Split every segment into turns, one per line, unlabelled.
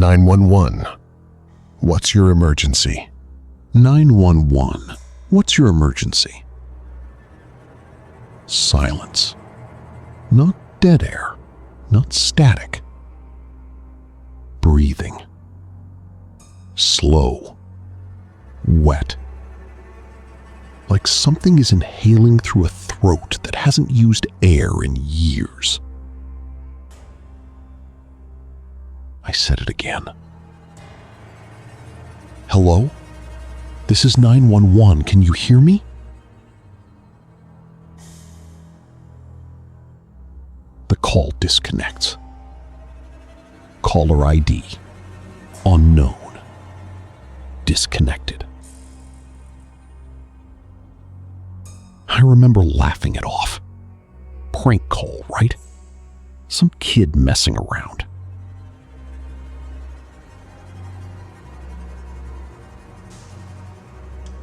911. What's your emergency?
911. What's your emergency? Silence. Not dead air. Not static. Breathing. Slow. Wet. Like something is inhaling through a throat that hasn't used air in years. I said it again. Hello? This is 911. Can you hear me? The call disconnects. Caller ID. Unknown. Disconnected. I remember laughing it off. Prank call, right? Some kid messing around.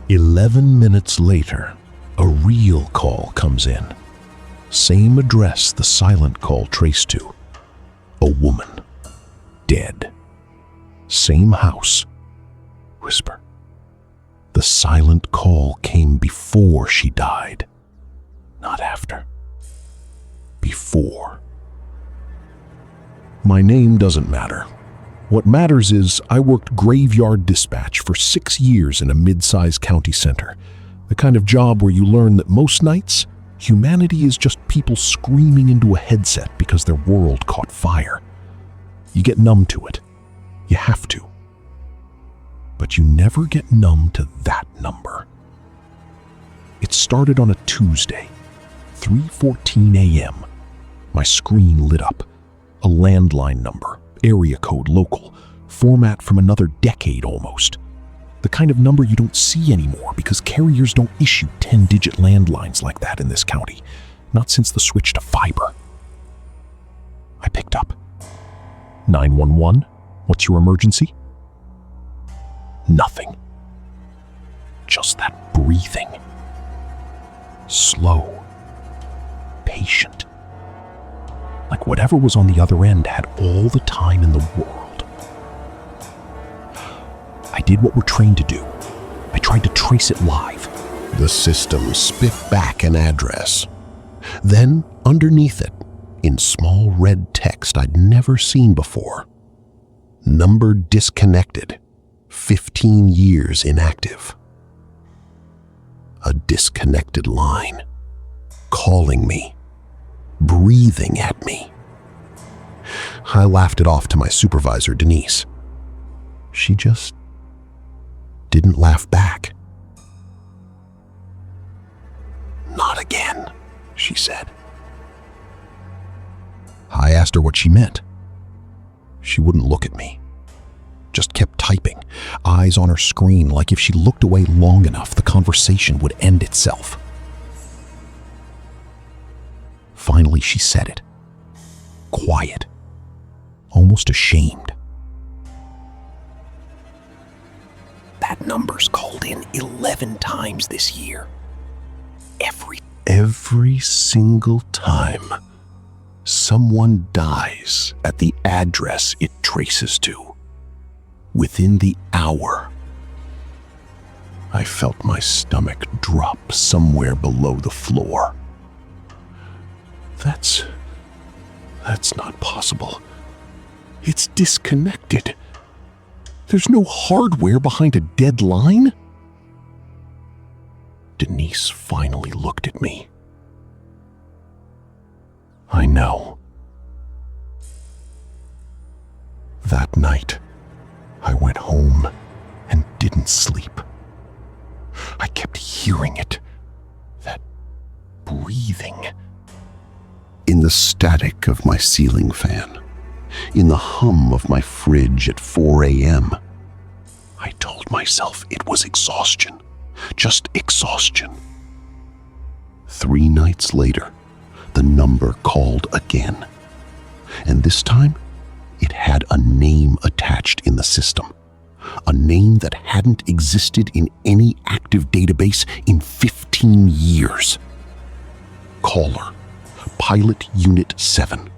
"11 minutes later, a real call comes in. Same address the silent call traced to. A woman. Dead. Same house. Whisper. The silent call came before she died. Not after. Before. My name doesn't matter. What matters is I worked graveyard dispatch for 6 years in a mid-sized county center. The kind of job where you learn that most nights, humanity is just people screaming into a headset because their world caught fire. You get numb to it. You have to. But you never get numb to that number. It started on a Tuesday, 3:14 a.m. My screen lit up. A landline number, area code local, format from another decade almost. The kind of number you don't see anymore because carriers don't issue 10-digit landlines like that in this county, not since the switch to fiber. I picked up. 911, what's your emergency? Nothing. Just that breathing. Slow. Patient. Like whatever was on the other end had all the time in the world. I did what we're trained to do. I tried to trace it live.
The system spit back an address. Then, underneath it, in small red text I'd never seen before, number disconnected, 15 years inactive. A disconnected line, calling me, breathing at me. I laughed it off to my supervisor, Denise. She just didn't laugh back. "Not again," she said. I asked her what she meant. She wouldn't look at me. Just kept typing, eyes on her screen, like if she looked away long enough, the conversation would end itself. Finally, she said it. Quiet. Almost ashamed. "That number's called in 11 times this year. Every single time someone dies at the address it traces to. Within the hour." I felt my stomach drop somewhere below the floor. That's not possible. It's disconnected. There's no hardware behind a dead line. Denise finally looked at me. I know. That night, I went home and didn't sleep. I kept hearing it, that breathing. In the static of my ceiling fan, in the hum of my fridge at 4 a.m., I told myself it was exhaustion, just exhaustion. 3 nights later, the number called again. And this time, it had a name attached in the system. A name that hadn't existed in any active database in 15 years. Caller, Pilot Unit 7,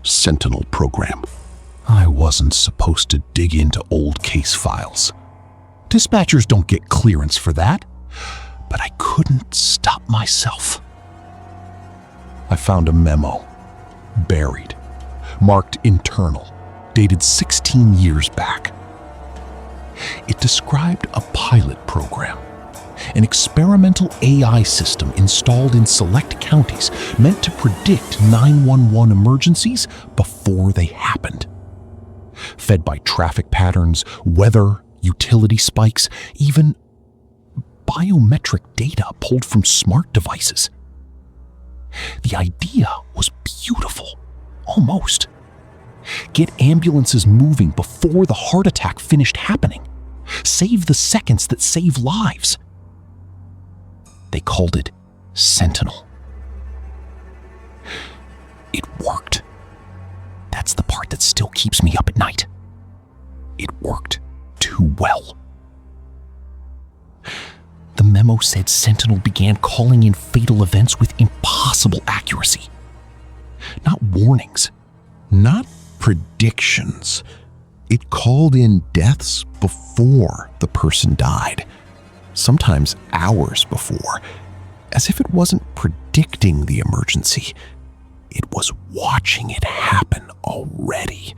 Sentinel program.
I wasn't supposed to dig into old case files. Dispatchers don't get clearance for that. But I couldn't stop myself. I found a memo, buried, marked internal, dated 16 years back. It described a pilot program, an experimental AI system installed in select counties meant to predict 911 emergencies before they happened. Fed by traffic patterns, weather, utility spikes, even biometric data pulled from smart devices. The idea was beautiful, almost. Get ambulances moving before the heart attack finished happening. Save the seconds that save lives. They called it Sentinel. It worked. That's the part that still keeps me up at night. It worked too well. The memo said Sentinel began calling in fatal events with impossible accuracy. Not warnings, not predictions. It called in deaths before the person died, sometimes hours before, as if it wasn't predicting the emergency. It was watching it happen already,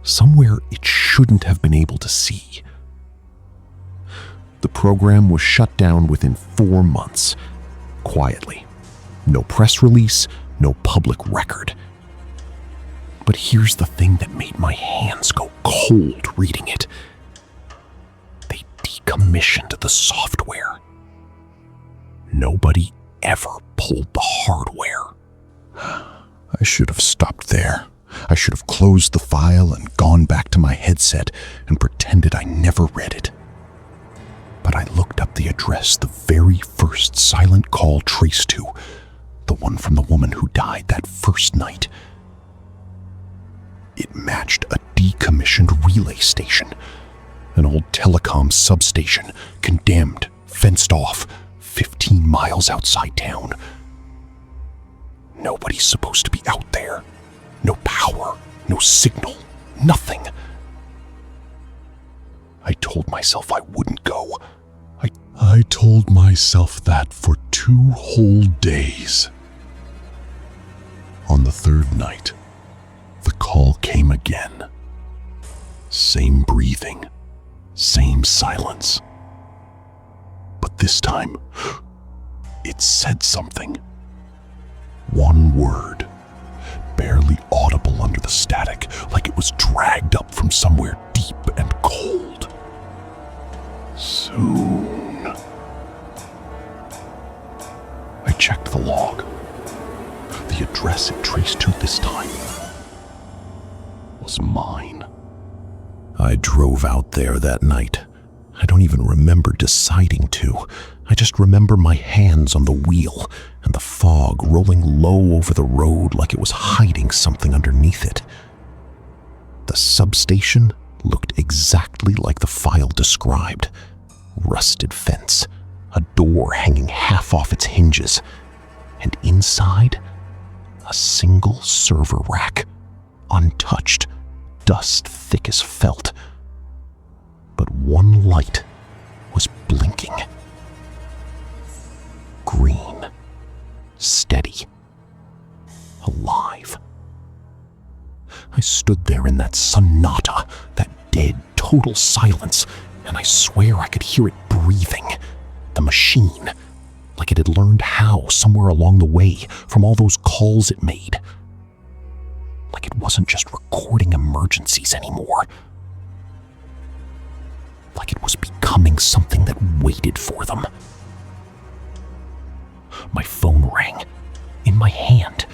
somewhere it shouldn't have been able to see. The program was shut down within 4 months, quietly. No press release, no public record. But here's the thing that made my hands go cold reading it. They decommissioned the software. Nobody ever pulled the hardware. I should have stopped there. I should have closed the file and gone back to my headset and pretended I never read it. But I looked up the address the very first silent call traced to, the one from the woman who died that first night. It matched a decommissioned relay station, an old telecom substation, condemned, fenced off, 15 miles outside town. Nobody's supposed to be out there. No power, no signal, nothing. I told myself I wouldn't go. I told myself that for 2 whole days. On the 3rd night, the call came again. Same breathing, same silence. But this time, it said something. One word, barely audible under the static, like it was dragged up from somewhere deep and cold. Soon. I checked the log. The address it traced to this time was mine. I drove out there that night. I don't even remember deciding to. I just remember my hands on the wheel and the fog rolling low over the road like it was hiding something underneath it. The substation looked exactly like the file described. Rusted fence, a door hanging half off its hinges, and inside, a single server rack, untouched, dust thick as felt. But one light was blinking. Green, steady, alive. I stood there in that sonata, that dead, total silence, and I swear I could hear it breathing. The machine, like it had learned how somewhere along the way from all those calls it made. Like it wasn't just recording emergencies anymore. Like it was becoming something that waited for them. My phone rang, in my hand.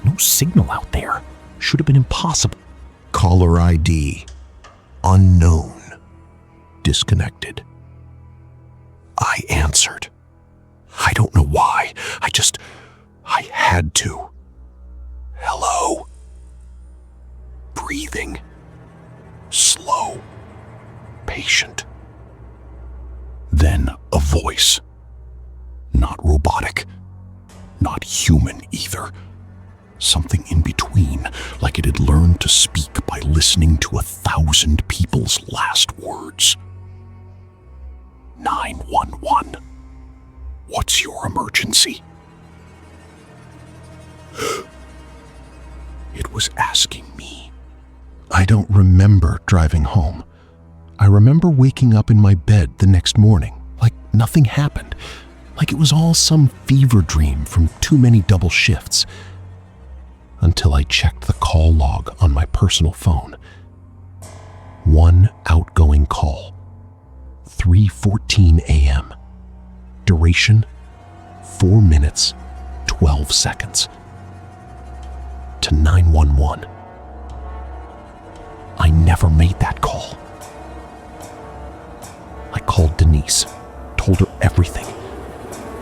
No signal out there. Should have been impossible. Caller ID, unknown, disconnected. I answered. I don't know why. I had to. Hello? Breathing. Slow. Patient. Then a voice. Not robotic. Not human either. something in between, like it had learned to speak by listening to 1,000 people's last words. 911. What's your emergency? It was asking me. I don't remember driving home. I remember waking up in my bed the next morning, like nothing happened, like it was all some fever dream from too many double shifts. Until I checked the call log on my personal phone. One outgoing call, 3:14 a.m. Duration, 4 minutes, 12 seconds. To 911. I never made that call. I called Denise, told her everything.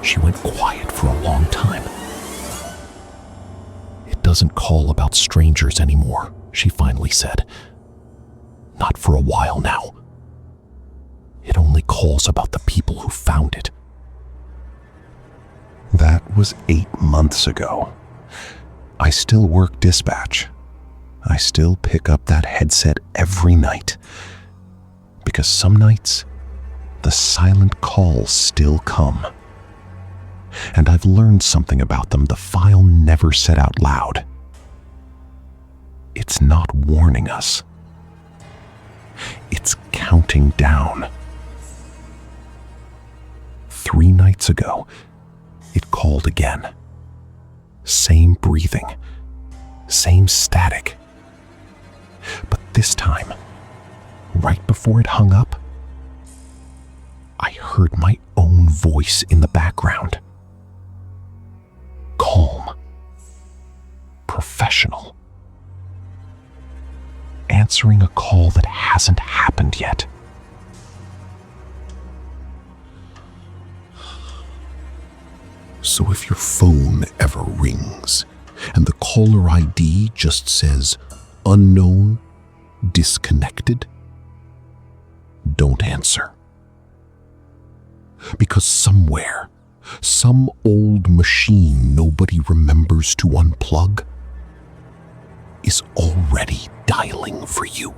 She went quiet for a long time. It doesn't call about strangers anymore, she finally said. Not for a while now. It only calls about the people who found it. That was 8 months ago. I still work dispatch. I still pick up that headset every night. Because some nights, the silent calls still come. And I've learned something about them the file never said out loud. It's not warning us. It's counting down. 3 nights ago, it called again. Same breathing, same static. But this time, right before it hung up, I heard my own voice in the background. Calm, professional, answering a call that hasn't happened yet. So if your phone ever rings and the caller ID just says unknown, disconnected, don't answer. Because somewhere, some old machine nobody remembers to unplug is already dialing for you.